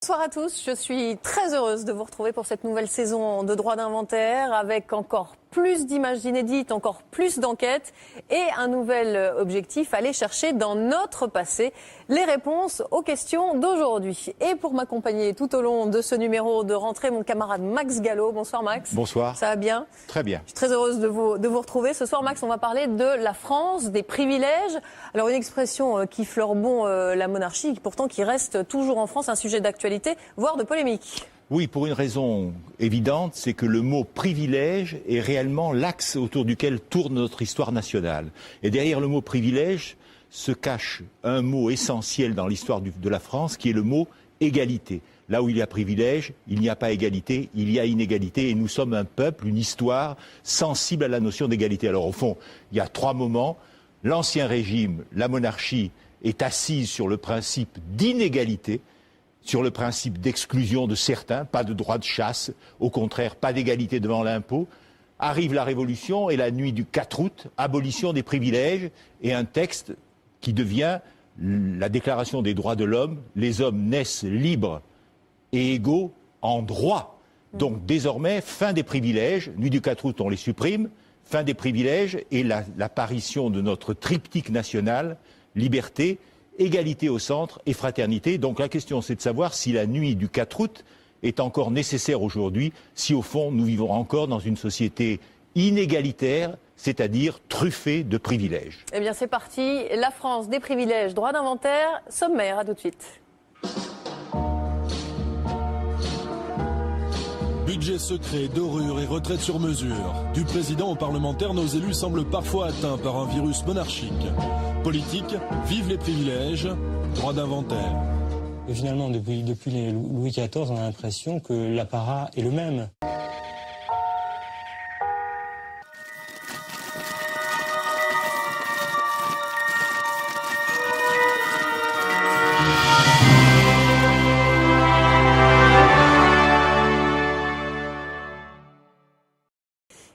Bonsoir à tous, je suis très heureuse de vous retrouver pour cette nouvelle saison de Droit d'inventaire avec encore plus d'images inédites, encore plus d'enquêtes et un nouvel objectif, aller chercher dans notre passé les réponses aux questions d'aujourd'hui. Et pour m'accompagner tout au long de ce numéro de rentrée, mon camarade Max Gallo. Bonsoir Max. Bonsoir. Ça va bien ? Très bien. Je suis très heureuse de vous retrouver. Ce soir Max, on va parler de la France, des privilèges. Alors une expression qui fleure bon la monarchie, pourtant qui reste toujours en France un sujet d'actualité, voire de polémique. Oui, pour une raison évidente, c'est que le mot privilège est réellement l'axe autour duquel tourne notre histoire nationale. Et derrière le mot privilège se cache un mot essentiel dans l'histoire de la France, qui est le mot égalité. Là où il y a privilège, il n'y a pas égalité, il y a inégalité. Et nous sommes un peuple, une histoire sensible à la notion d'égalité. Alors au fond, il y a trois moments. L'Ancien Régime, la monarchie, est assise sur le principe d'inégalité, sur le principe d'exclusion de certains, pas de droit de chasse, au contraire, pas d'égalité devant l'impôt. Arrive la Révolution et la nuit du 4 août, abolition des privilèges et un texte qui devient la Déclaration des droits de l'homme. Les hommes naissent libres et égaux en droit. Donc désormais, fin des privilèges. Nuit du 4 août, on les supprime. Fin des privilèges et l'apparition de notre triptyque national, liberté, égalité au centre et fraternité. Donc la question, c'est de savoir si la nuit du 4 août est encore nécessaire aujourd'hui, si au fond nous vivons encore dans une société inégalitaire, c'est-à-dire truffée de privilèges. Eh bien c'est parti, la France des privilèges, droit d'inventaire, sommaire, à tout de suite. Budget secret, dorure et retraite sur mesure. Du président aux parlementaires, nos élus semblent parfois atteints par un virus monarchique. Politique, vive les privilèges, droit d'inventaire. Et finalement, depuis les Louis XIV, on a l'impression que l'apparat est le même.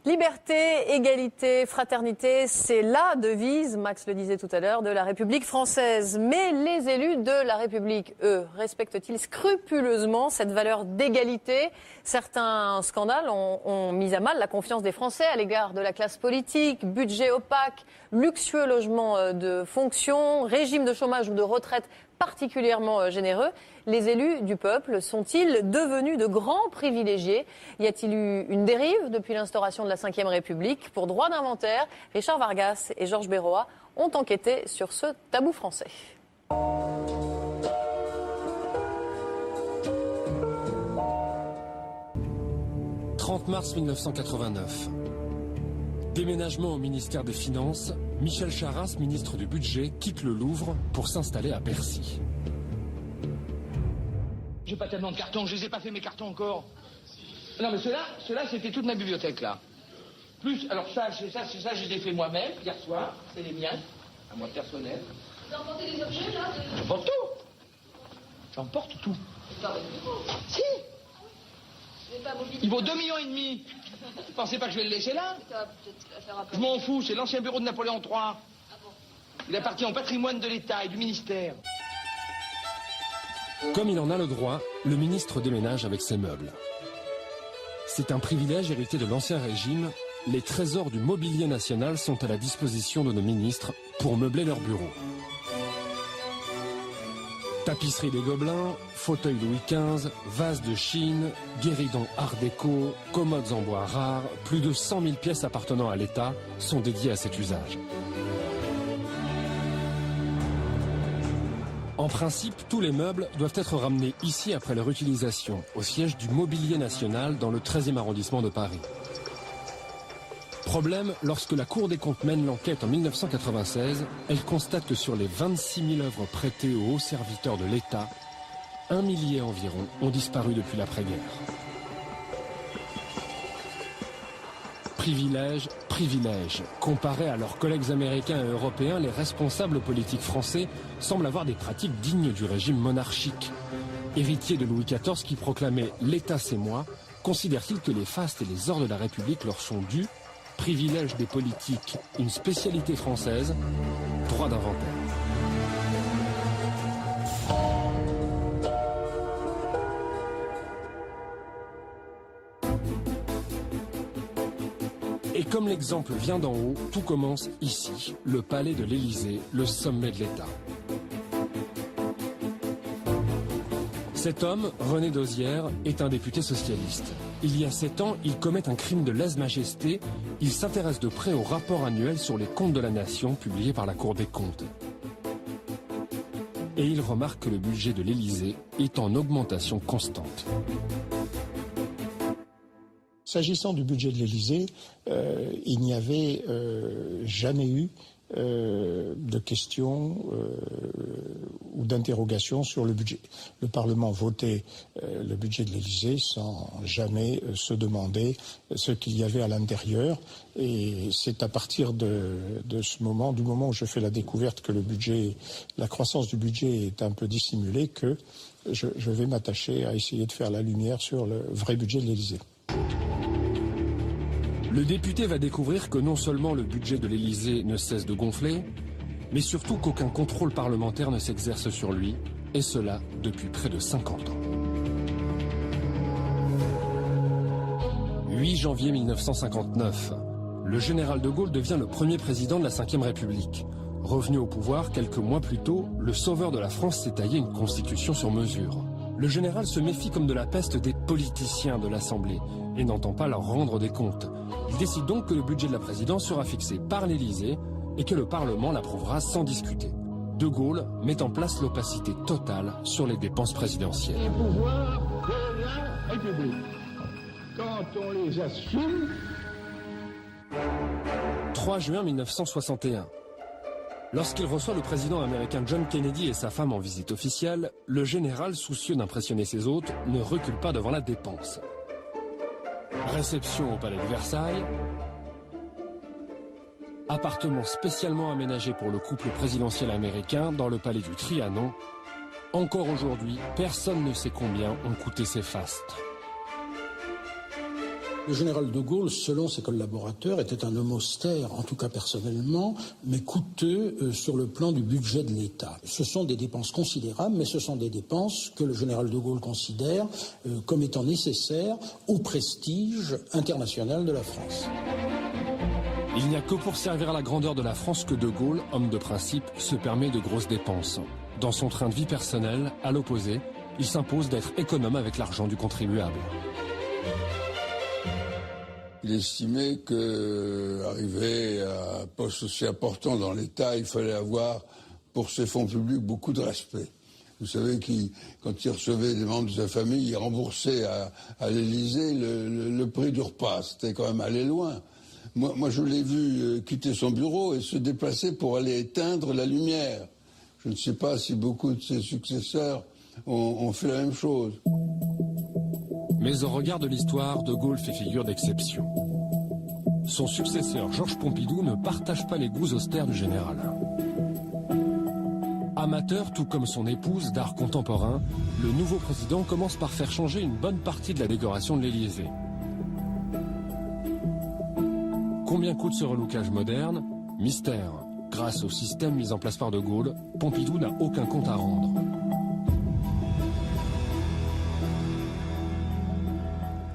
Liberté, égalité, fraternité, c'est la devise, Max le disait tout à l'heure, de la République française. Mais les élus de la République, eux, respectent-ils scrupuleusement cette valeur d'égalité ? Certains scandales ont mis à mal la confiance des Français à l'égard de la classe politique, budget opaque, luxueux logement de fonction, régime de chômage ou de retraite particulièrement généreux. Les élus du peuple sont-ils devenus de grands privilégiés ? Y a-t-il eu une dérive depuis l'instauration de la Ve République ? Pour Droit d'inventaire, Richard Vargas et Georges Berroa ont enquêté sur ce tabou français. 30 mars 1989. Déménagement au ministère des Finances, Michel Charasse, ministre du Budget, quitte le Louvre pour s'installer à Bercy. J'ai pas tellement de cartons, je les ai pas fait mes cartons encore. Non mais ceux-là c'était toute ma bibliothèque là. Plus, alors ça je les ai fait moi-même hier soir, c'est les miens, à moi personnel. Vous emportez des objets là J'emporte tout. J'emporte tout. Si. Il vaut 2,5 millions. Vous pensez pas que je vais le laisser là? Je m'en fous, c'est l'ancien bureau de Napoléon III. Il appartient au patrimoine de l'État et du ministère. Comme il en a le droit, le ministre déménage avec ses meubles. C'est un privilège hérité de l'Ancien Régime. Les trésors du mobilier national sont à la disposition de nos ministres pour meubler leurs bureaux. Tapisserie des Gobelins, fauteuils Louis XV, vases de Chine, guéridons art déco, commodes en bois rares, plus de 100 000 pièces appartenant à l'État sont dédiées à cet usage. En principe, tous les meubles doivent être ramenés ici après leur utilisation, au siège du Mobilier National dans le 13e arrondissement de Paris. Problème, lorsque la Cour des comptes mène l'enquête en 1996, elle constate que sur les 26 000 œuvres prêtées aux hauts serviteurs de l'État, 1 millier environ ont disparu depuis l'après-guerre. Privilège, privilège. Comparés à leurs collègues américains et européens, les responsables politiques français semblent avoir des pratiques dignes du régime monarchique. Héritier de Louis XIV qui proclamait « l'État c'est moi », considère-t-il que les fastes et les ors de la République leur sont dus? Privilège des politiques, une spécialité française, droit d'inventaire. Et comme l'exemple vient d'en haut, tout commence ici, le palais de l'Élysée, le sommet de l'État. Cet homme, René Dosière, est un député socialiste. Il y a 7 ans, il commet un crime de lèse-majesté. Il s'intéresse de près au rapport annuel sur les comptes de la nation publié par la Cour des comptes. Et il remarque que le budget de l'Élysée est en augmentation constante. S'agissant du budget de l'Élysée, il n'y avait jamais eu de questions ou d'interrogations sur le budget. Le Parlement votait le budget de l'Élysée sans jamais se demander ce qu'il y avait à l'intérieur. Et c'est à partir de ce moment, du moment où je fais la découverte que la croissance du budget est un peu dissimulée, que je vais m'attacher à essayer de faire la lumière sur le vrai budget de l'Élysée. Le député va découvrir que non seulement le budget de l'Élysée ne cesse de gonfler, mais surtout qu'aucun contrôle parlementaire ne s'exerce sur lui, et cela depuis près de 50 ans. 8 janvier 1959, le général de Gaulle devient le premier président de la Ve République. Revenu au pouvoir quelques mois plus tôt, le sauveur de la France s'est taillé une constitution sur mesure. Le général se méfie comme de la peste des politiciens de l'Assemblée et n'entend pas leur rendre des comptes. Il décide donc que le budget de la présidence sera fixé par l'Élysée et que le Parlement l'approuvera sans discuter. De Gaulle met en place l'opacité totale sur les dépenses présidentielles. Les pouvoirs de la République, quand on les assume... 3 juin 1961. Lorsqu'il reçoit le président américain John Kennedy et sa femme en visite officielle, le général, soucieux d'impressionner ses hôtes, ne recule pas devant la dépense. Réception au palais de Versailles, appartement spécialement aménagé pour le couple présidentiel américain dans le palais du Trianon. Encore aujourd'hui, personne ne sait combien ont coûté ces fastes. Le général de Gaulle, selon ses collaborateurs, était un homme austère, en tout cas personnellement, mais coûteux sur le plan du budget de l'État. Ce sont des dépenses considérables, mais ce sont des dépenses que le général de Gaulle considère comme étant nécessaires au prestige international de la France. Il n'y a que pour servir à la grandeur de la France que de Gaulle, homme de principe, se permet de grosses dépenses. Dans son train de vie personnel, à l'opposé, il s'impose d'être économe avec l'argent du contribuable. Il estimait qu'arriver à un poste aussi important dans l'État, il fallait avoir pour ses fonds publics beaucoup de respect. Vous savez, quand il recevait des membres de sa famille, il remboursait à l'Élysée le prix du repas. C'était quand même aller loin. Moi, je l'ai vu quitter son bureau et se déplacer pour aller éteindre la lumière. Je ne sais pas si beaucoup de ses successeurs ont fait la même chose. Mais au regard de l'histoire, de Gaulle fait figure d'exception. Son successeur, Georges Pompidou, ne partage pas les goûts austères du général. Amateur, tout comme son épouse, d'art contemporain, le nouveau président commence par faire changer une bonne partie de la décoration de l'Élysée. Combien coûte ce relookage moderne? Mystère. Grâce au système mis en place par de Gaulle, Pompidou n'a aucun compte à rendre.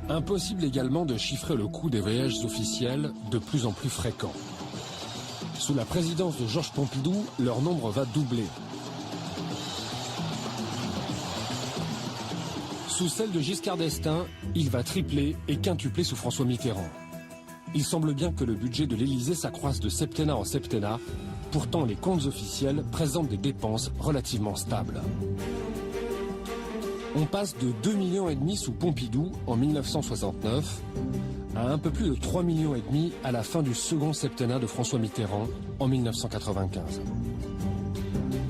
Impossible également de chiffrer le coût des voyages officiels de plus en plus fréquents. Sous la présidence de Georges Pompidou, leur nombre va doubler. Sous celle de Giscard d'Estaing, il va tripler et quintupler sous François Mitterrand. Il semble bien que le budget de l'Élysée s'accroisse de septennat en septennat. Pourtant, les comptes officiels présentent des dépenses relativement stables. On passe de 2,5 millions sous Pompidou en 1969 à un peu plus de 3,5 millions à la fin du second septennat de François Mitterrand en 1995.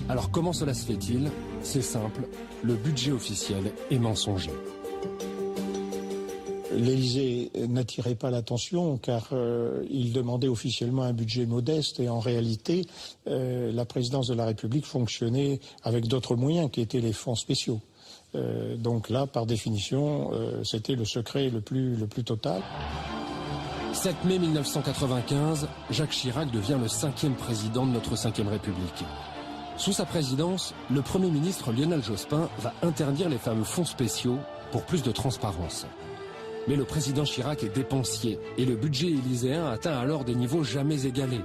Alors comment cela se fait-il? C'est simple, le budget officiel est mensonger. L'Élysée n'attirait pas l'attention car il demandait officiellement un budget modeste et en réalité la présidence de la République fonctionnait avec d'autres moyens qui étaient les fonds spéciaux. Donc là, par définition, c'était le secret le plus total. 7 mai 1995, Jacques Chirac devient le 5e président de notre 5e République. Sous sa présidence, le Premier ministre Lionel Jospin va interdire les fameux fonds spéciaux pour plus de transparence. Mais le président Chirac est dépensier et le budget élyséen atteint alors des niveaux jamais égalés.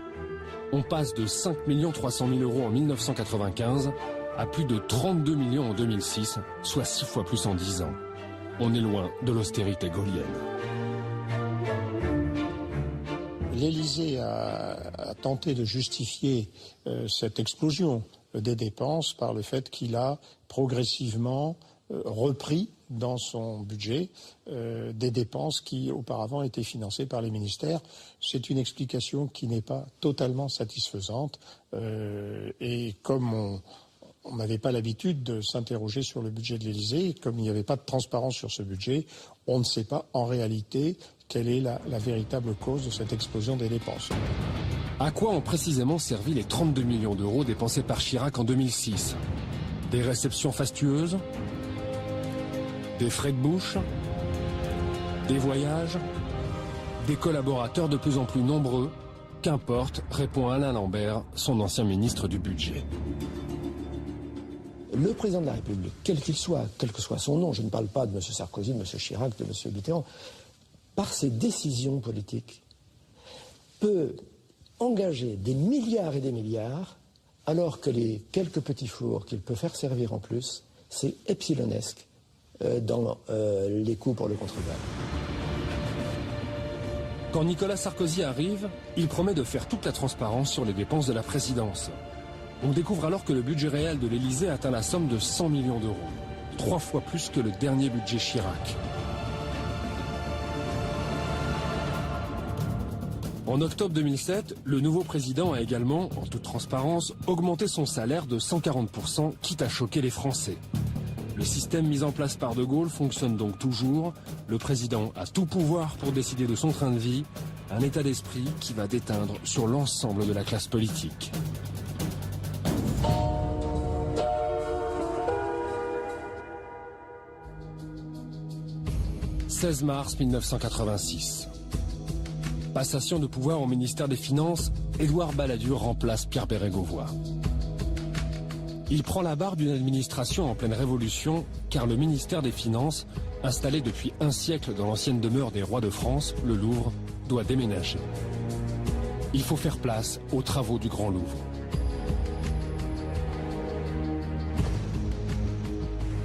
On passe de 5 300 000 euros en 1995 à plus de 32 millions en 2006, soit 6 fois plus en 10 ans. On est loin de l'austérité gaulienne. L'Élysée a tenté de justifier cette explosion des dépenses par le fait qu'il a progressivement repris dans son budget des dépenses qui auparavant étaient financées par les ministères. C'est une explication qui n'est pas totalement satisfaisante et comme on n'avait pas l'habitude de s'interroger sur le budget de l'Élysée, comme il n'y avait pas de transparence sur ce budget, on ne sait pas en réalité quelle est la véritable cause de cette explosion des dépenses. À quoi ont précisément servi les 32 millions d'euros dépensés par Chirac en 2006 ? Des réceptions fastueuses ? Des frais de bouche ? Des voyages ? Des collaborateurs de plus en plus nombreux ? Qu'importe, répond Alain Lambert, son ancien ministre du Budget. Le président de la République, quel qu'il soit, quel que soit son nom, je ne parle pas de M. Sarkozy, de M. Chirac, de M. Mitterrand, par ses décisions politiques, peut engager des milliards et des milliards, alors que les quelques petits fours qu'il peut faire servir en plus, c'est epsilonesque dans les coûts pour le contribuable. Quand Nicolas Sarkozy arrive, il promet de faire toute la transparence sur les dépenses de la présidence. On découvre alors que le budget réel de l'Élysée atteint la somme de 100 millions d'euros, 3 fois plus que le dernier budget Chirac. En octobre 2007, le nouveau président a également, en toute transparence, augmenté son salaire de 140%, quitte à choquer les Français. Le système mis en place par De Gaulle fonctionne donc toujours. Le président a tout pouvoir pour décider de son train de vie, un état d'esprit qui va déteindre sur l'ensemble de la classe politique. « 16 mars 1986. Passation de pouvoir au ministère des Finances, Édouard Balladur remplace Pierre Bérégovoy. Il prend la barre d'une administration en pleine révolution, car le ministère des Finances, installé depuis un siècle dans l'ancienne demeure des rois de France, le Louvre, doit déménager. Il faut faire place aux travaux du Grand Louvre.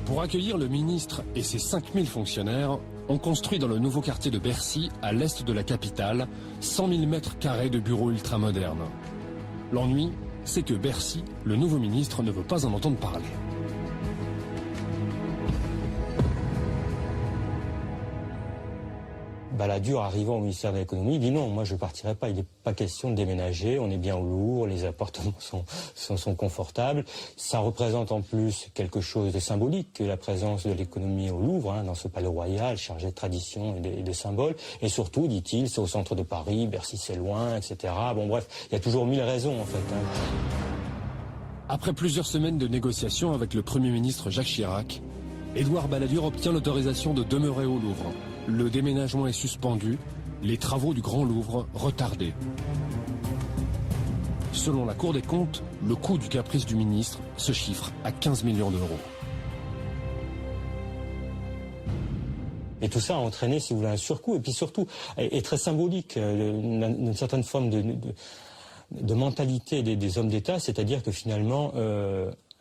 Pour accueillir le ministre et ses 5000 fonctionnaires, on construit dans le nouveau quartier de Bercy, à l'est de la capitale, 100 000 mètres carrés de bureaux ultramodernes. L'ennui, c'est que Bercy, le nouveau ministre, ne veut pas en entendre parler. Balladur, arrivant au ministère de l'économie, dit non, moi je ne partirai pas, il n'est pas question de déménager, on est bien au Louvre, les appartements sont confortables. Ça représente en plus quelque chose de symbolique, que la présence de l'économie au Louvre, dans ce palais royal, chargé de tradition et de symboles. Et surtout, dit-il, c'est au centre de Paris, Bercy c'est loin, etc. Bon bref, il y a toujours 1000 raisons en fait. Après plusieurs semaines de négociations avec le Premier ministre Jacques Chirac, Édouard Balladur obtient l'autorisation de demeurer au Louvre. Le déménagement est suspendu, les travaux du Grand Louvre retardés. Selon la Cour des comptes, le coût du caprice du ministre se chiffre à 15 millions d'euros. Et tout ça a entraîné, si vous voulez, un surcoût, et puis surtout, est très symbolique, d'une certaine forme de mentalité des hommes d'État, c'est-à-dire que finalement,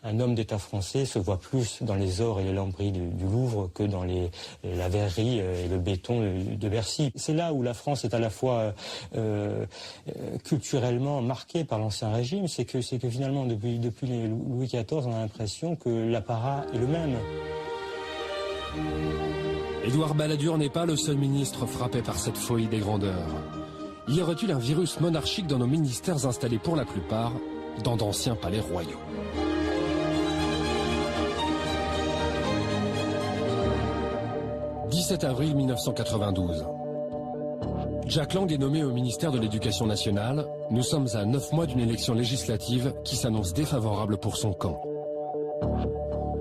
un homme d'État français se voit plus dans les ors et les lambris du Louvre que dans la verrerie et le béton de Bercy. C'est là où la France est à la fois culturellement marquée par l'Ancien Régime, c'est que finalement, depuis Louis XIV, on a l'impression que l'apparat est le même. Édouard Balladur n'est pas le seul ministre frappé par cette folie des grandeurs. Y aurait-il un virus monarchique dans nos ministères installés pour la plupart dans d'anciens palais royaux ? « 17 avril 1992. Jack Lang est nommé au ministère de l'Éducation nationale. Nous sommes à 9 mois d'une élection législative qui s'annonce défavorable pour son camp.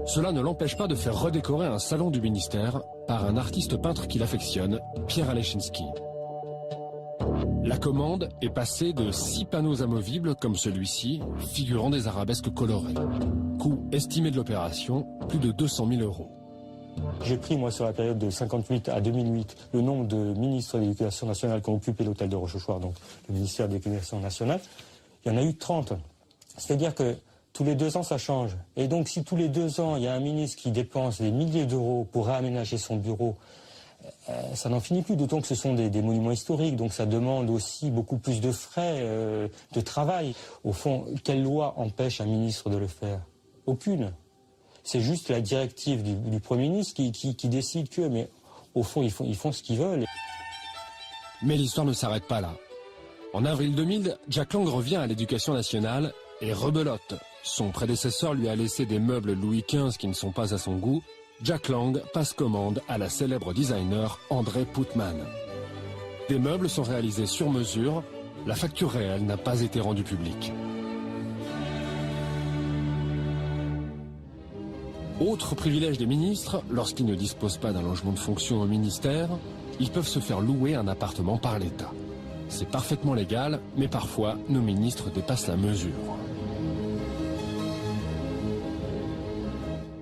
Cela ne l'empêche pas de faire redécorer un salon du ministère par un artiste peintre qu'il affectionne, Pierre Alechinsky. La commande est passée de 6 panneaux amovibles comme celui-ci, figurant des arabesques colorées. Coût estimé de l'opération, plus de 200 000 euros. J'ai pris, moi, sur la période de 58 à 2008, le nombre de ministres de l'Éducation nationale qui ont occupé l'hôtel de Rochechouart, donc le ministère de l'Éducation nationale. Il y en a eu 30. C'est-à-dire que tous les 2 ans, ça change. Et donc, si tous les 2 ans, il y a un ministre qui dépense des milliers d'euros pour réaménager son bureau, ça n'en finit plus, d'autant que ce sont des monuments historiques, donc ça demande aussi beaucoup plus de frais de travail. Au fond, quelle loi empêche un ministre de le faire? Aucune. C'est juste la directive du Premier ministre qui décide que, mais au fond, ils font ce qu'ils veulent. Mais l'histoire ne s'arrête pas là. En avril 2000, Jack Lang revient à l'Éducation nationale et rebelote. Son prédécesseur lui a laissé des meubles Louis XV qui ne sont pas à son goût. Jack Lang passe commande à la célèbre designer André Putman. Des meubles sont réalisés sur mesure. La facture réelle n'a pas été rendue publique. Autre privilège des ministres, lorsqu'ils ne disposent pas d'un logement de fonction au ministère, ils peuvent se faire louer un appartement par l'État. C'est parfaitement légal, mais parfois, nos ministres dépassent la mesure.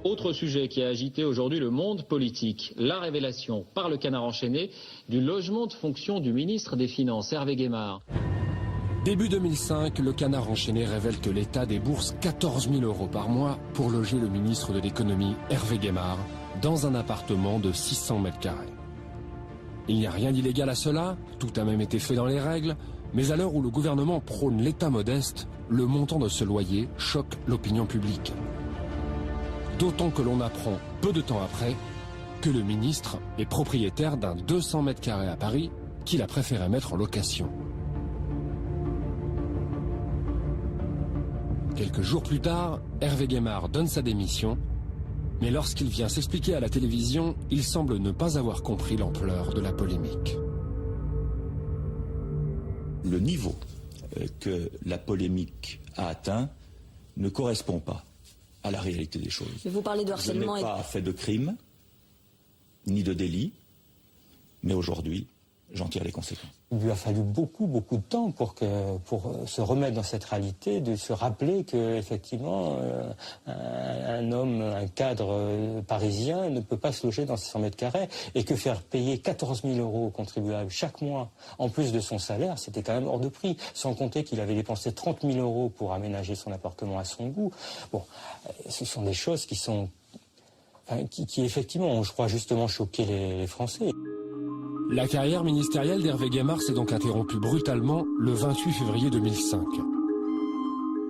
Autre sujet qui a agité aujourd'hui le monde politique, la révélation par le Canard enchaîné du logement de fonction du ministre des Finances, Hervé Guémard. Début 2005, le Canard enchaîné révèle que l'État débourse 14 000 € par mois pour loger le ministre de l'économie, Hervé Guémard, dans un appartement de 600 mètres carrés. Il n'y a rien d'illégal à cela, tout a même été fait dans les règles, mais à l'heure où le gouvernement prône l'État modeste, le montant de ce loyer choque l'opinion publique. D'autant que l'on apprend, peu de temps après, que le ministre est propriétaire d'un 200 mètres carrés à Paris qu'il a préféré mettre en location. Quelques jours plus tard, Hervé Guémard donne sa démission, mais lorsqu'il vient s'expliquer à la télévision, il semble ne pas avoir compris l'ampleur de la polémique. Le niveau que la polémique a atteint ne correspond pas à la réalité des choses. Mais vous parlez de harcèlement. Je n'ai pas fait de crime, ni de délit, mais aujourd'hui, j'en tire les conséquences. Il lui a fallu beaucoup de temps pour se remettre dans cette réalité, de se rappeler qu'effectivement, un homme, un cadre parisien ne peut pas se loger dans 600 mètres carrés et que faire payer 14 000 € aux contribuables chaque mois, en plus de son salaire, c'était quand même hors de prix. Sans compter qu'il avait dépensé 30 000 € pour aménager son appartement à son goût. Bon, ce sont des choses qui sont... qui effectivement ont, je crois, justement choqué les Français. La carrière ministérielle d'Hervé Guémard s'est donc interrompue brutalement le 28 février 2005.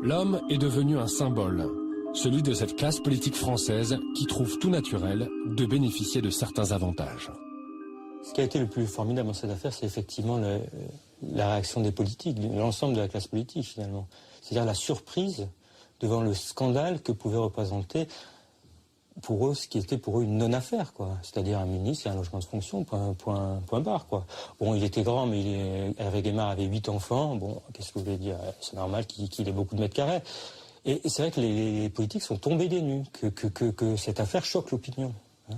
L'homme est devenu un symbole, celui de cette classe politique française qui trouve tout naturel de bénéficier de certains avantages. Ce qui a été le plus formidable dans cette affaire, c'est effectivement la réaction des politiques, de l'ensemble de la classe politique finalement. C'est-à-dire la surprise devant le scandale que pouvait représenter pour eux ce qui était pour eux une non-affaire, quoi. C'est-à-dire un ministre et un logement de fonction, point barre, quoi. Bon, il était grand, mais Hervé Guémard avait 8 enfants. Bon, qu'est-ce que vous voulez dire? C'est normal qu'il ait beaucoup de mètres carrés. Et c'est vrai que les politiques sont tombés des nues, que cette affaire choque l'opinion. Hein.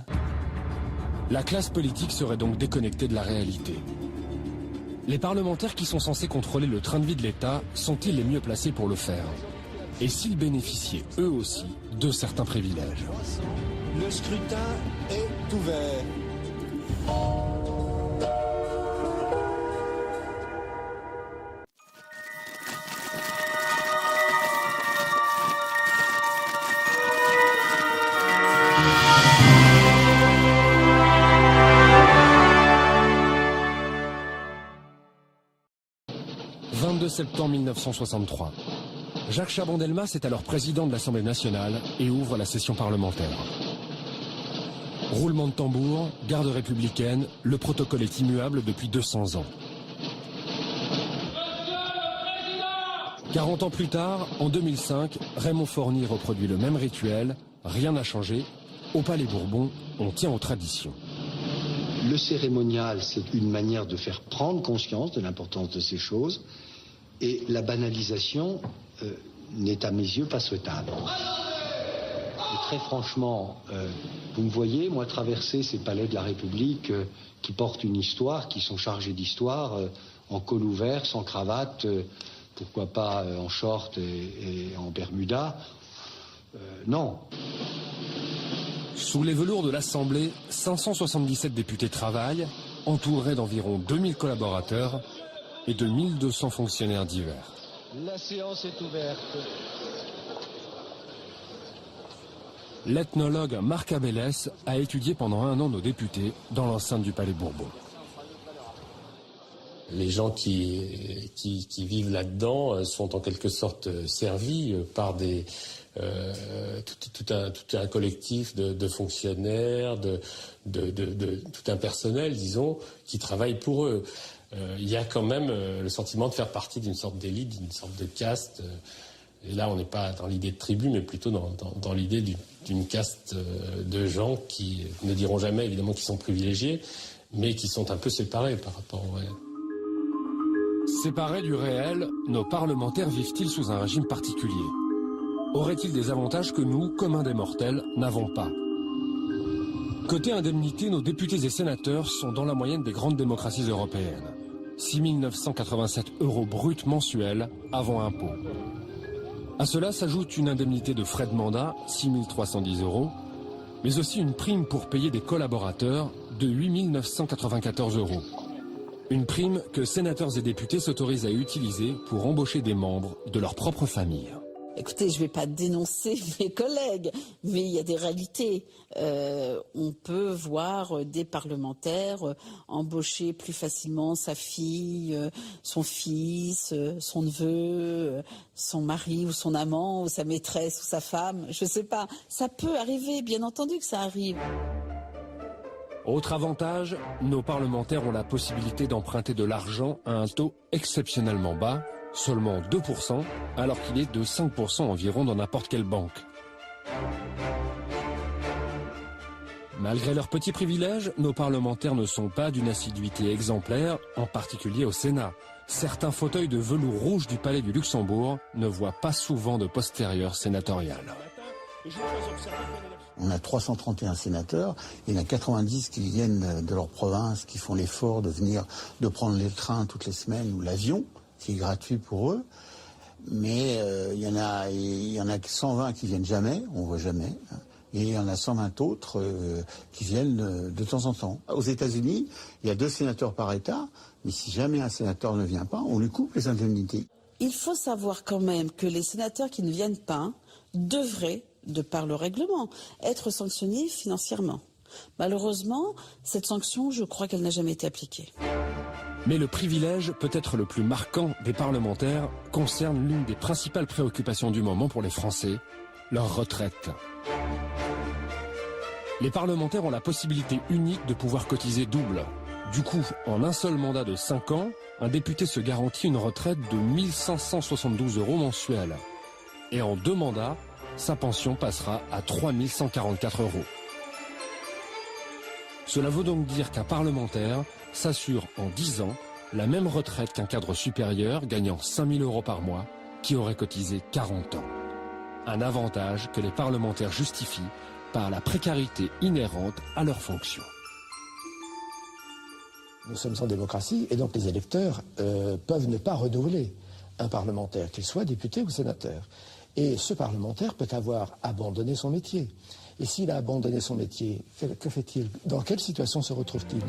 La classe politique serait donc déconnectée de la réalité. Les parlementaires qui sont censés contrôler le train de vie de l'État sont-ils les mieux placés pour le faire? Et s'ils bénéficiaient, eux aussi, de certains privilèges? Le scrutin est ouvert. « 22 septembre 1963. Jacques Chaban-Delmas est alors président de l'Assemblée nationale et ouvre la session parlementaire. Roulement de tambour, garde républicaine, le protocole est immuable depuis 200 ans. 40 ans plus tard, en 2005, Raymond Forny reproduit le même rituel, rien n'a changé. Au Palais Bourbon, on tient aux traditions. Le cérémonial, c'est une manière de faire prendre conscience de l'importance de ces choses, et la banalisation n'est à mes yeux pas souhaitable. Et très franchement, vous me voyez, moi, traverser ces palais de la République qui portent une histoire, qui sont chargés d'histoire, en col ouvert, sans cravate, pourquoi pas en short et en bermuda. Non. Sous les velours de l'Assemblée, 577 députés travaillent, entourés d'environ 2000 collaborateurs et de 1200 fonctionnaires divers. La séance est ouverte. L'ethnologue Marc Abélès a étudié pendant 1 an nos députés dans l'enceinte du Palais Bourbon. Les gens qui vivent là-dedans sont en quelque sorte servis par tout un collectif de fonctionnaires, tout un personnel, disons, qui travaille pour eux. Il y a quand même le sentiment de faire partie d'une sorte d'élite, d'une sorte de caste. Et là, on n'est pas dans l'idée de tribu, mais plutôt dans l'idée d'une caste de gens qui ne diront jamais, évidemment, qu'ils sont privilégiés, mais qui sont un peu séparés par rapport au réel. Séparés du réel, nos parlementaires vivent-ils sous un régime particulier? Auraient-ils des avantages que nous, communs des mortels, n'avons pas? Côté indemnité, nos députés et sénateurs sont dans la moyenne des grandes démocraties européennes. 6 987 € bruts mensuels avant impôt. À cela s'ajoute une indemnité de frais de mandat, 6 310 €, mais aussi une prime pour payer des collaborateurs de 8 994 €. Une prime que sénateurs et députés s'autorisent à utiliser pour embaucher des membres de leur propre famille. Écoutez, je ne vais pas dénoncer mes collègues, mais il y a des réalités. On peut voir des parlementaires embaucher plus facilement sa fille, son fils, son neveu, son mari ou son amant, ou sa maîtresse ou sa femme. Je ne sais pas. Ça peut arriver, bien entendu que ça arrive. Autre avantage, nos parlementaires ont la possibilité d'emprunter de l'argent à un taux exceptionnellement bas, seulement 2%, alors qu'il est de 5% environ dans n'importe quelle banque. Malgré leurs petits privilèges, nos parlementaires ne sont pas d'une assiduité exemplaire, en particulier au Sénat. Certains fauteuils de velours rouge du Palais du Luxembourg ne voient pas souvent de postérieur sénatorial. On a 331 sénateurs, il y en a 90 qui viennent de leur province, qui font l'effort de prendre le train toutes les semaines ou l'avion, qui est gratuit pour eux. Mais il y en a 120 qui viennent jamais, on voit jamais. Et il y en a 120 autres qui viennent de temps en temps. Aux États-Unis, il y a 2 sénateurs par État, mais si jamais un sénateur ne vient pas, on lui coupe les indemnités. Il faut savoir quand même que les sénateurs qui ne viennent pas devraient, de par le règlement, être sanctionnés financièrement. Malheureusement, cette sanction, je crois qu'elle n'a jamais été appliquée. Mais le privilège, peut-être le plus marquant des parlementaires, concerne l'une des principales préoccupations du moment pour les Français, leur retraite. Les parlementaires ont la possibilité unique de pouvoir cotiser double. Du coup, en un seul mandat de 5 ans, un député se garantit une retraite de 1 572 € mensuels. Et en 2 mandats, sa pension passera à 3 144 €. Cela veut donc dire qu'un parlementaire s'assure en 10 ans la même retraite qu'un cadre supérieur gagnant 5 000 € par mois qui aurait cotisé 40 ans. Un avantage que les parlementaires justifient par la précarité inhérente à leur fonction. Nous sommes en démocratie et donc les électeurs peuvent ne pas renouveler un parlementaire, qu'il soit député ou sénateur. Et ce parlementaire peut avoir abandonné son métier. Et s'il a abandonné son métier, que fait-il? Dans quelle situation se retrouve-t-il?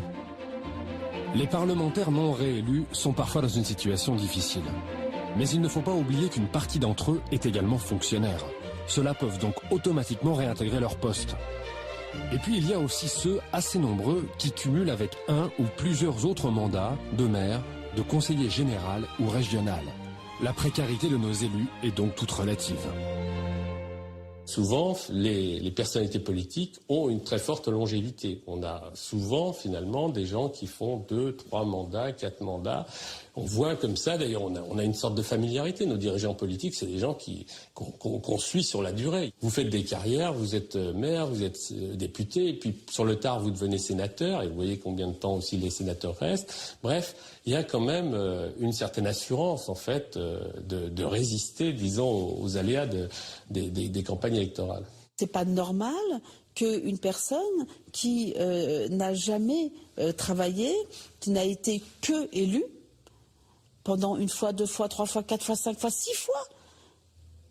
Les parlementaires non réélus sont parfois dans une situation difficile. Mais il ne faut pas oublier qu'une partie d'entre eux est également fonctionnaire. Ceux-là peuvent donc automatiquement réintégrer leur poste. Et puis il y a aussi ceux, assez nombreux, qui cumulent avec un ou plusieurs autres mandats de maire, de conseiller général ou régional. La précarité de nos élus est donc toute relative. Souvent, les personnalités politiques ont une très forte longévité. On a souvent, finalement, des gens qui font 2, 3 mandats, 4 mandats. On voit comme ça, d'ailleurs, on a une sorte de familiarité. Nos dirigeants politiques, c'est des gens qu'on suit sur la durée. Vous faites des carrières, vous êtes maire, vous êtes député, et puis sur le tard, vous devenez sénateur, et vous voyez combien de temps aussi les sénateurs restent. Bref, il y a quand même une certaine assurance, en fait, de résister, disons, aux aléas des campagnes électorales. C'est pas normal qu'une personne qui n'a jamais travaillé, qui n'a été que élue, pendant 1 fois, 2 fois, 3 fois, 4 fois, 5 fois, 6 fois,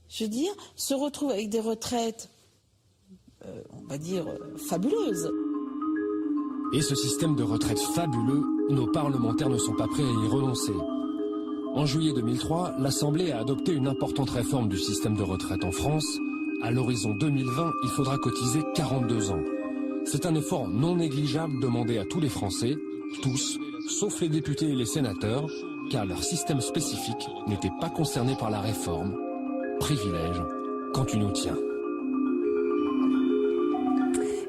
je veux dire, se retrouve avec des retraites on va dire, fabuleuse. Et ce système de retraite fabuleux, nos parlementaires ne sont pas prêts à y renoncer. En juillet 2003, l'Assemblée a adopté une importante réforme du système de retraite en France. À l'horizon 2020, il faudra cotiser 42 ans. C'est un effort non négligeable demandé à tous les Français, tous, sauf les députés et les sénateurs, car leur système spécifique n'était pas concerné par la réforme. Privilège quand tu nous tiens.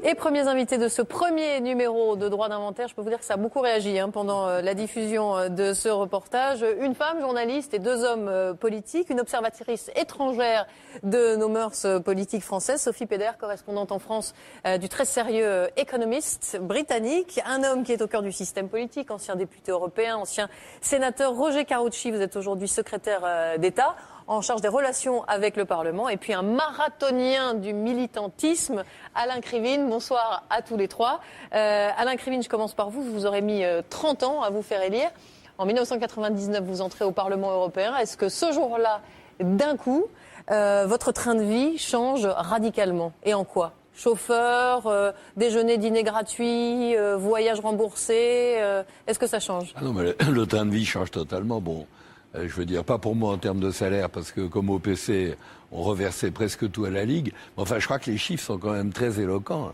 Et premiers invités de ce premier numéro de Droit d'inventaire, je peux vous dire que ça a beaucoup réagi pendant la diffusion de ce reportage. Une femme journaliste et 2 hommes politiques, une observatrice étrangère de nos mœurs politiques françaises, Sophie Péder, correspondante en France du très sérieux Economist britannique, un homme qui est au cœur du système politique, ancien député européen, ancien sénateur, Roger Carucci, vous êtes aujourd'hui secrétaire d'État en charge des relations avec le Parlement, et puis un marathonien du militantisme, Alain Krivine. Bonsoir à tous les 3. Alain Krivine, je commence par vous. Vous aurez mis 30 ans à vous faire élire. En 1999, vous entrez au Parlement européen. Est-ce que ce jour-là, d'un coup, votre train de vie change radicalement? Et en quoi? Chauffeur, déjeuner, dîner gratuit, voyage remboursé, est-ce que ça change? Ah non, mais le train de vie change totalement. Bon, je veux dire, pas pour moi en termes de salaire, parce que comme au PC, on reversait presque tout à la Ligue. Mais enfin, je crois que les chiffres sont quand même très éloquents.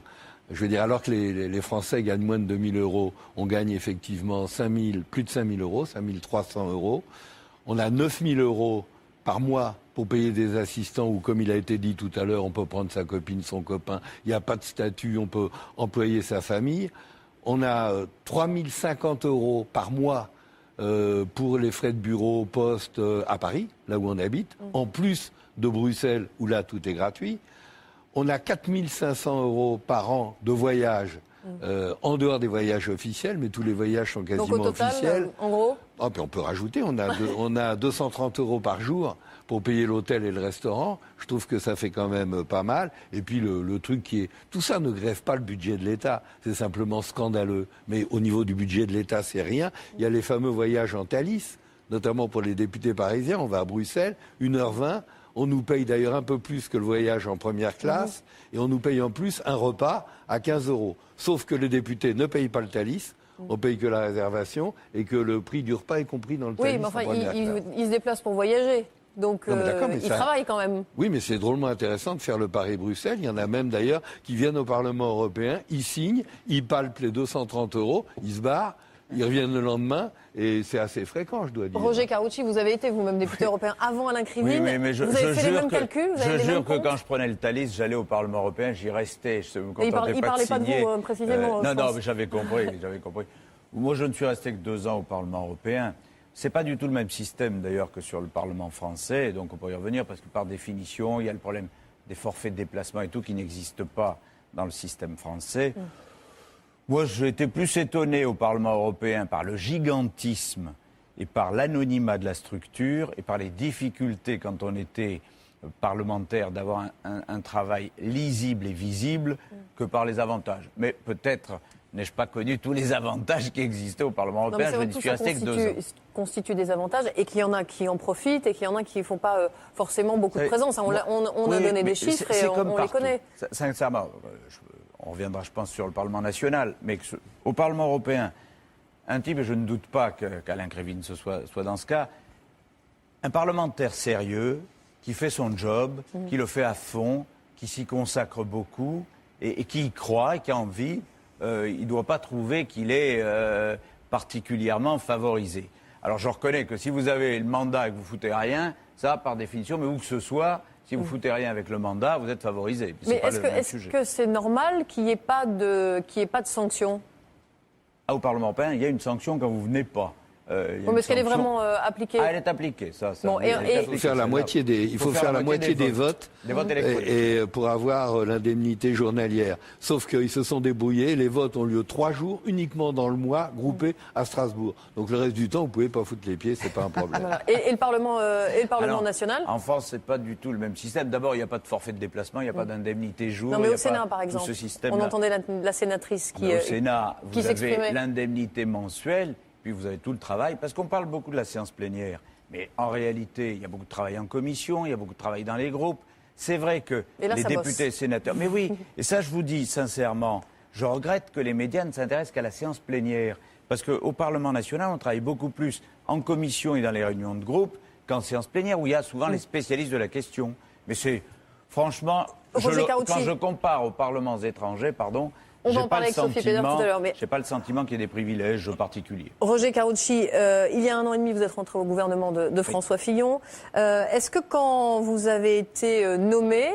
Je veux dire, alors que les Français gagnent moins de 2 000 euros, on gagne effectivement plus de 5 000 euros, 5 300 euros. On a 9 000 euros par mois pour payer des assistants, ou comme il a été dit tout à l'heure, on peut prendre sa copine, son copain, il n'y a pas de statut, on peut employer sa famille. On a 3 050 euros par mois pour les frais de bureau, poste à Paris, là où on habite, en plus de Bruxelles, où là tout est gratuit. On a 4 500 euros par an de voyage, en dehors des voyages officiels, mais tous les voyages sont quasiment donc au total, officiels. En gros Puis on peut rajouter, on a 230 euros par jour pour payer l'hôtel et le restaurant. Je trouve que ça fait quand même pas mal. Et puis le truc qui est... Tout ça ne grève pas le budget de l'État. C'est simplement scandaleux. Mais au niveau du budget de l'État, c'est rien. Il y a les fameux voyages en Thalys, notamment pour les députés parisiens. On va à Bruxelles, 1h20. On nous paye d'ailleurs un peu plus que le voyage en première classe. Et on nous paye en plus un repas à 15 euros. Sauf que les députés ne payent pas le Thalys. On paye que la réservation et que le prix du repas est compris dans le Thalys. Oui, mais enfin, ils se déplacent pour voyager. Donc, ils travaillent quand même. Oui, mais c'est drôlement intéressant de faire le Paris-Bruxelles. Il y en a même d'ailleurs qui viennent au Parlement européen, ils signent, ils palpent les 230 euros, ils se barrent, ils reviennent le lendemain, et c'est assez fréquent, je dois dire. Roger Carucci, vous avez été vous-même député européen avant Alain Krivine. Oui, mais vous avez fait les mêmes calculs, vous avez Je les mêmes jure que comptes quand je prenais le Thalys, j'allais au Parlement européen, j'y restais. Je me contentais il parlait pas de vous, précisément. Non, mais j'avais compris. Moi, je ne suis resté que 2 ans au Parlement européen. C'est pas du tout le même système d'ailleurs que sur le Parlement français, donc on peut y revenir parce que par définition, il y a le problème des forfaits de déplacement et tout qui n'existe pas dans le système français. Moi, j'ai été plus étonné au Parlement européen par le gigantisme et par l'anonymat de la structure et par les difficultés quand on était parlementaire d'avoir un travail lisible et visible que par les avantages. Mais peut-être n'ai-je pas connu tous les avantages qui existaient au Parlement européen. Je n'y suis resté que 2 ans. Constitue des avantages et qu'il y en a qui en profitent et qu'il y en a qui ne font pas forcément beaucoup de présence. On a donné des chiffres et on les connaît. Sincèrement, on reviendra, je pense, sur le Parlement national, mais au Parlement européen, un type, et je ne doute pas qu'Alain Krivine soit dans ce cas, un parlementaire sérieux qui fait son job, qui le fait à fond, qui s'y consacre beaucoup et qui y croit et qui a envie. Il ne doit pas trouver qu'il est particulièrement favorisé. Alors je reconnais que si vous avez le mandat et que vous foutez rien, ça par définition, mais où que ce soit, si vous foutez rien avec le mandat, vous êtes favorisé. Mais est-ce que c'est normal qu'il n'y ait pas de sanction? Au Parlement européen, il y a une sanction quand vous venez pas. Mais est-ce qu'elle est vraiment appliquée? Elle est appliquée, ça. Bon, il faut faire la moitié des votes, et pour avoir l'indemnité journalière. Sauf qu'ils se sont débrouillés, les votes ont lieu 3 jours, uniquement dans le mois, groupés à Strasbourg. Donc le reste du temps, vous ne pouvez pas foutre les pieds, c'est pas un problème. Voilà. Et le Parlement national? En France, c'est pas du tout le même système. D'abord, il n'y a pas de forfait de déplacement, il n'y a pas d'indemnité jour. Non, mais au Sénat, par exemple, on entendait la sénatrice qui s'exprimait. Au Sénat, vous avez l'indemnité mensuelle. Puis vous avez tout le travail, parce qu'on parle beaucoup de la séance plénière. Mais en réalité, il y a beaucoup de travail en commission, il y a beaucoup de travail dans les groupes. C'est vrai que là, les ça députés et bosse. sénateurs... Mais oui, et ça je vous dis sincèrement, je regrette que les médias ne s'intéressent qu'à la séance plénière. Parce qu'au Parlement national, on travaille beaucoup plus en commission et dans les réunions de groupe qu'en séance plénière, où il y a souvent les spécialistes de la question. Mais c'est, franchement, quand je compare aux parlements étrangers, pardon, On va j'ai en parler avec Sophie Péder tout à l'heure. j'ai pas le sentiment qu'il y ait des privilèges particuliers. Roger Carucci, il y a 1 an et demi, vous êtes rentré au gouvernement de François Fillon. Est-ce que quand vous avez été nommé,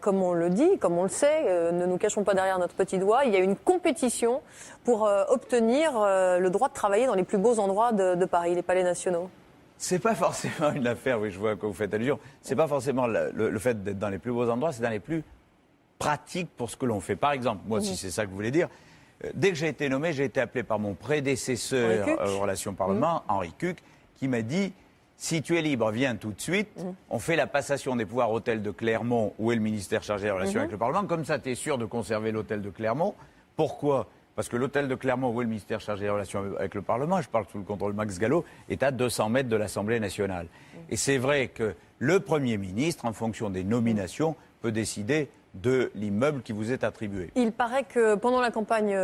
comme on le dit, comme on le sait, ne nous cachons pas derrière notre petit doigt, il y a une compétition pour obtenir le droit de travailler dans les plus beaux endroits de Paris, les palais nationaux? C'est pas forcément une affaire, oui, je vois à quoi vous faites allusion. C'est pas forcément le fait d'être dans les plus beaux endroits, c'est dans les plus pratiques pour ce que l'on fait. Par exemple, moi, si c'est ça que vous voulez dire, dès que j'ai été nommé, j'ai été appelé par mon prédécesseur aux relations Parlement, Henri Cuc, qui m'a dit si tu es libre, viens tout de suite. On fait la passation des pouvoirs hôtel de Clermont, où est le ministère chargé des relations avec le Parlement. Comme ça, tu es sûr de conserver l'hôtel de Clermont. Pourquoi ? Parce que l'hôtel de Clermont, où est le ministère chargé des relations avec le Parlement, je parle sous le contrôle Max Gallo, est à 200 mètres de l'Assemblée nationale. Et c'est vrai que le Premier ministre, en fonction des nominations, peut décider de l'immeuble qui vous est attribué. Il paraît que pendant la campagne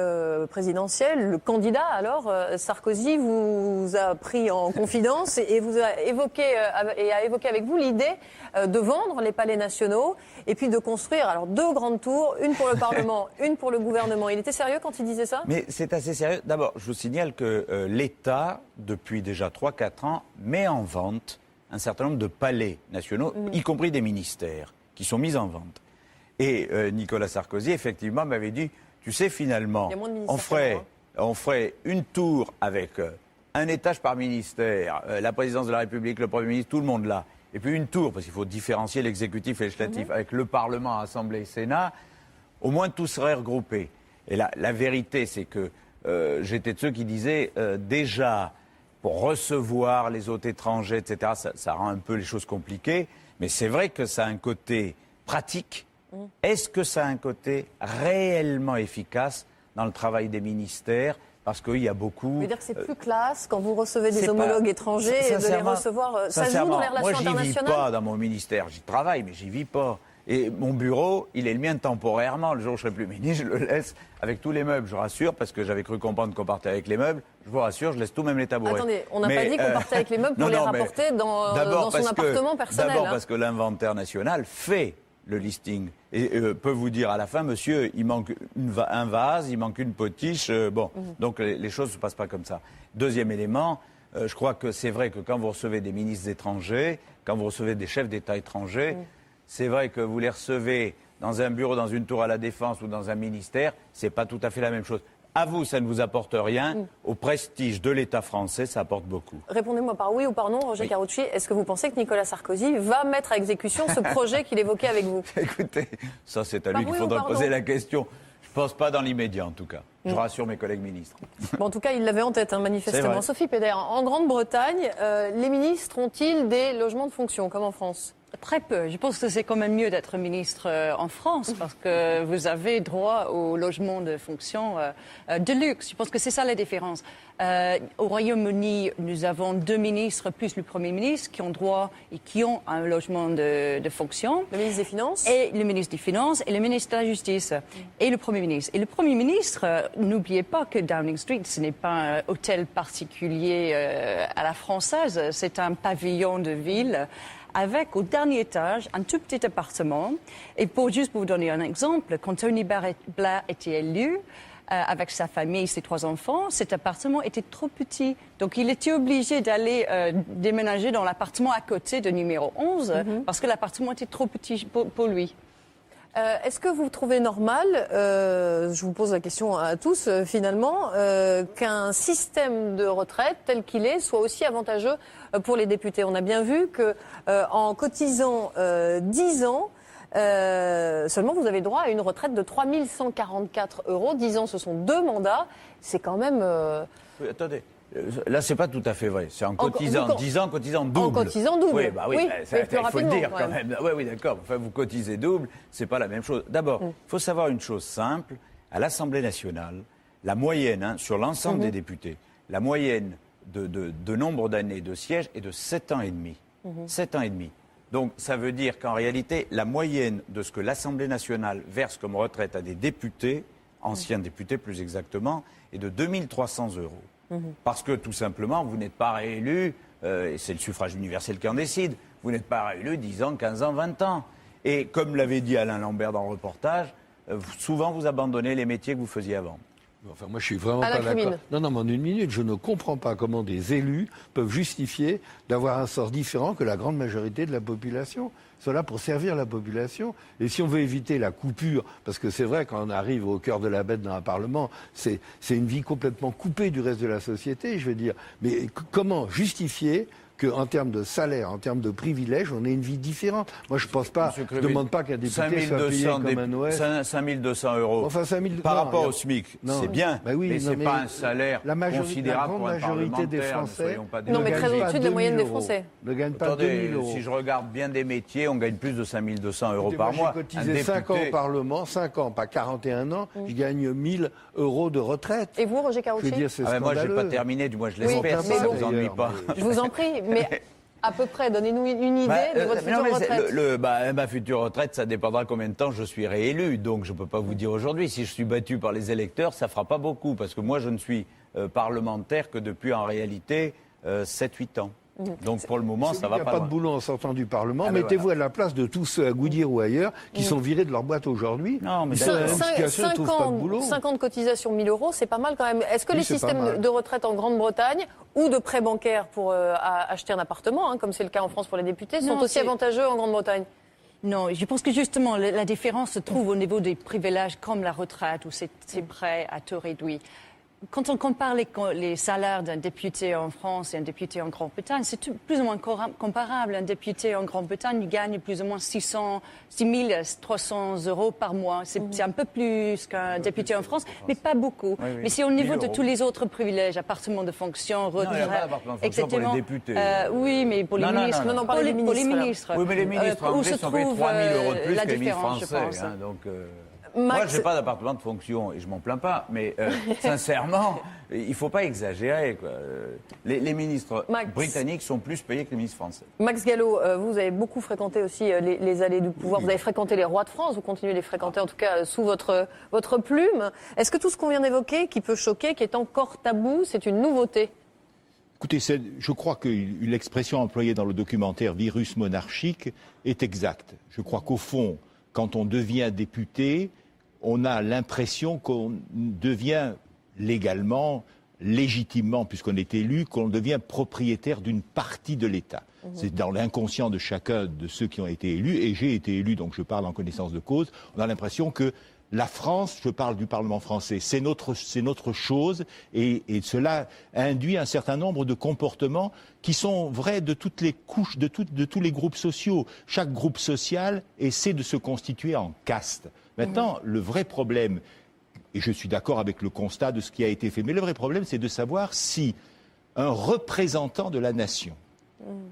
présidentielle, le candidat alors, Sarkozy, vous a pris en confidence et vous a évoqué avec vous l'idée de vendre les palais nationaux et puis de construire alors 2 grandes tours, une pour le Parlement, une pour le gouvernement. Il était sérieux quand il disait ça ? Mais c'est assez sérieux. D'abord, je vous signale que l'État, depuis déjà 3-4 ans, met en vente un certain nombre de palais nationaux, y compris des ministères, qui sont mis en vente. Et Nicolas Sarkozy, effectivement, m'avait dit, tu sais, finalement, on ferait une tour avec un étage par ministère, la présidence de la République, le Premier ministre, tout le monde là. Et puis une tour, parce qu'il faut différencier l'exécutif et le législatif, avec le Parlement, Assemblée et Sénat, au moins tout serait regroupé. Et la vérité, c'est que j'étais de ceux qui disaient, déjà, pour recevoir les hôtes étrangers, etc., ça rend un peu les choses compliquées, mais c'est vrai que ça a un côté pratique. Est-ce que ça a un côté réellement efficace dans le travail des ministères ? Parce qu'il y a beaucoup... Vous veux dire que c'est plus classe quand vous recevez des homologues étrangers et de les recevoir... Ça joue dans les relations internationales ? Moi, j'y vis pas dans mon ministère. J'y travaille, mais j'y vis pas. Et mon bureau, il est le mien temporairement. Le jour où je serai plus ministre, je le laisse avec tous les meubles, je rassure, parce que j'avais cru comprendre qu'on partait avec les meubles. Je vous rassure, je laisse tout, même les tabourets. Attendez, on n'a pas dit qu'on partait avec les meubles pour les rapporter dans son appartement personnel. D'abord parce que l'inventaire national fait le listing. Et peut vous dire à la fin, monsieur, il manque un vase, il manque une potiche. Donc les choses ne se passent pas comme ça. Deuxième élément, je crois que c'est vrai que quand vous recevez des ministres étrangers, quand vous recevez des chefs d'État étrangers, c'est vrai que vous les recevez dans un bureau, dans une tour à la Défense ou dans un ministère, c'est pas tout à fait la même chose. À vous, ça ne vous apporte rien. Au prestige de l'État français, ça apporte beaucoup. Répondez-moi par oui ou par non, Roger Carucci. Est-ce que vous pensez que Nicolas Sarkozy va mettre à exécution ce projet qu'il évoquait avec vous ? Écoutez, ça c'est à lui qu'il faudra poser la question. Je ne pense pas dans l'immédiat, en tout cas. Je rassure mes collègues ministres. Bon, en tout cas, il l'avait en tête, manifestement. Sophie Péder, en Grande-Bretagne, les ministres ont-ils des logements de fonction, comme en France ? Très peu. Je pense que c'est quand même mieux d'être ministre en France parce que vous avez droit au logement de fonction de luxe. Je pense que c'est ça la différence. Au Royaume-Uni, nous avons 2 ministres plus le Premier ministre qui ont droit et qui ont un logement de fonction. Le ministre des Finances. Et le ministre des Finances et le ministre de la Justice. Et le Premier ministre. Et le Premier ministre, n'oubliez pas que Downing Street, ce n'est pas un hôtel particulier à la française. C'est un pavillon de ville avec au dernier étage un tout petit appartement. Et juste pour vous donner un exemple, quand Tony Blair était élu, avec sa famille, ses 3 enfants, cet appartement était trop petit. Donc il était obligé d'aller déménager dans l'appartement à côté de numéro 11 parce que l'appartement était trop petit pour lui. Est-ce que vous trouvez normal, je vous pose la question à tous finalement, qu'un système de retraite tel qu'il est soit aussi avantageux pour les députés ? On a bien vu que en cotisant 10 ans, seulement vous avez droit à une retraite de 3 144 €. 10 ans, ce sont 2 mandats. C'est quand même... Oui, attendez. Là, c'est pas tout à fait vrai. C'est en cotisant 10 ans, cotisant double. En cotisant double. Oui, oui, il faut le dire quand même. Oui, d'accord. Enfin, vous cotisez double, c'est pas la même chose. D'abord, il faut savoir une chose simple. À l'Assemblée nationale, la moyenne, sur l'ensemble des députés, la moyenne de nombre d'années de siège est de 7 ans et demi. 7 ans et demi. Donc ça veut dire qu'en réalité, la moyenne de ce que l'Assemblée nationale verse comme retraite à des députés, anciens députés plus exactement, est de 2 300 €. Parce que tout simplement, vous n'êtes pas réélu, et c'est le suffrage universel qui en décide, vous n'êtes pas réélu 10 ans, 15 ans, 20 ans. Et comme l'avait dit Alain Lambert dans le reportage, souvent vous abandonnez les métiers que vous faisiez avant. Enfin, moi, je suis vraiment pas d'accord. Non, mais en une minute, je ne comprends pas comment des élus peuvent justifier d'avoir un sort différent que la grande majorité de la population. Ils sont là pour servir la population. Et si on veut éviter la coupure, parce que c'est vrai, quand on arrive au cœur de la bête dans un Parlement, c'est une vie complètement coupée du reste de la société, je veux dire. Mais comment justifier qu'en termes de salaire, en termes de privilèges, on ait une vie différente. Moi, je pense pas, je ne demande pas qu'un député soit payé comme un Noël. 5 200 €. Enfin, 5 000, par rapport non, au SMIC, c'est bien, bah oui, mais ce n'est pas un salaire considérable pour un majorité des parlementaire. Français non, mais très au-dessus de la moyenne des Français. Ne gagne pas 2 000 €. Si je regarde bien des métiers, on gagne plus de 5 200 € par mois. J'ai cotisé 5 ans au Parlement, 5 ans, pas 41 ans, je gagne 1 000 € de retraite. Et vous, Roger Karoutchi ? Moi, je n'ai pas terminé, du moins je l'espère, si ça ne vous ennuie pas. Je vous en prie, mais... À peu près, donnez-nous une idée de votre future retraite. Ma future retraite, ça dépendra combien de temps je suis réélu. Donc je ne peux pas vous dire aujourd'hui. Si je suis battu par les électeurs, ça ne fera pas beaucoup. Parce que moi, je ne suis parlementaire que depuis, en réalité, 7-8 ans. Donc pour le moment, ça va pas. Il n'y a pas de boulot en sortant du Parlement. Mettez-vous à la place de tous ceux à Goodyear ou ailleurs qui sont virés de leur boîte aujourd'hui. Non, mais 5 ans de cotisation 1 000 €, c'est pas mal quand même. Est-ce que les systèmes de retraite en Grande-Bretagne ou de prêts bancaires pour acheter un appartement, comme c'est le cas en France pour les députés, sont aussi avantageux en Grande-Bretagne ? Non, je pense que justement la différence se trouve au niveau des privilèges comme la retraite ou ces prêts à taux réduit. Quand on compare les salaires d'un député en France et un député en Grande-Bretagne, c'est plus ou moins comparable. Un député en Grande-Bretagne gagne plus ou moins 6 300 € par mois. C'est un peu plus qu'un député en France, mais pas beaucoup. Oui. Mais c'est au niveau de tous les autres privilèges, appartement de fonction, retraite, etc. Pour les députés. Oui, mais pour les ministres. Non, pas les ministres. Oui, mais les ministres anglais sont payés 3 000 € de plus que les ministres français. Moi, je n'ai pas d'appartement de fonction et je m'en plains pas, mais sincèrement, il ne faut pas exagérer. Quoi. Les ministres britanniques sont plus payés que les ministres français. Max Gallo, vous avez beaucoup fréquenté aussi les allées du pouvoir. Vous avez fréquenté les rois de France, vous continuez de les fréquenter en tout cas sous votre plume. Est-ce que tout ce qu'on vient d'évoquer, qui peut choquer, qui est encore tabou, c'est une nouveauté ? Écoutez, je crois que l'expression employée dans le documentaire « virus monarchique » est exacte. Je crois qu'au fond, quand on devient député, on a l'impression qu'on devient légalement, légitimement, puisqu'on est élu, qu'on devient propriétaire d'une partie de l'État. C'est dans l'inconscient de chacun de ceux qui ont été élus, et j'ai été élu, donc je parle en connaissance de cause, on a l'impression que la France, je parle du Parlement français, c'est notre chose, et cela induit un certain nombre de comportements qui sont vrais de toutes les couches, de tous les groupes sociaux. Chaque groupe social essaie de se constituer en caste. Maintenant, le vrai problème, et je suis d'accord avec le constat de ce qui a été fait, mais le vrai problème, c'est de savoir si un représentant de la nation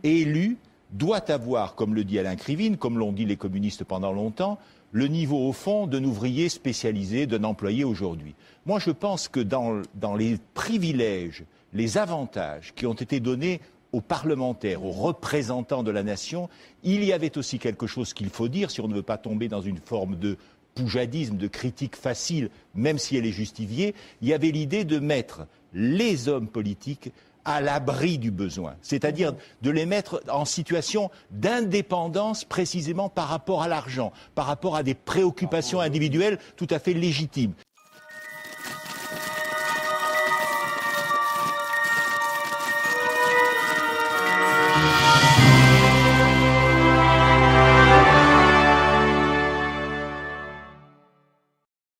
élu doit avoir, comme le dit Alain Krivine, comme l'ont dit les communistes pendant longtemps, le niveau au fond d'un ouvrier spécialisé, d'un employé aujourd'hui. Moi, je pense que dans les privilèges, les avantages qui ont été donnés aux parlementaires, aux représentants de la nation, il y avait aussi quelque chose qu'il faut dire, si on ne veut pas tomber dans une forme de poujadisme, de critique facile, même si elle est justifiée, il y avait l'idée de mettre les hommes politiques à l'abri du besoin, c'est-à-dire de les mettre en situation d'indépendance précisément par rapport à l'argent, par rapport à des préoccupations individuelles tout à fait légitimes.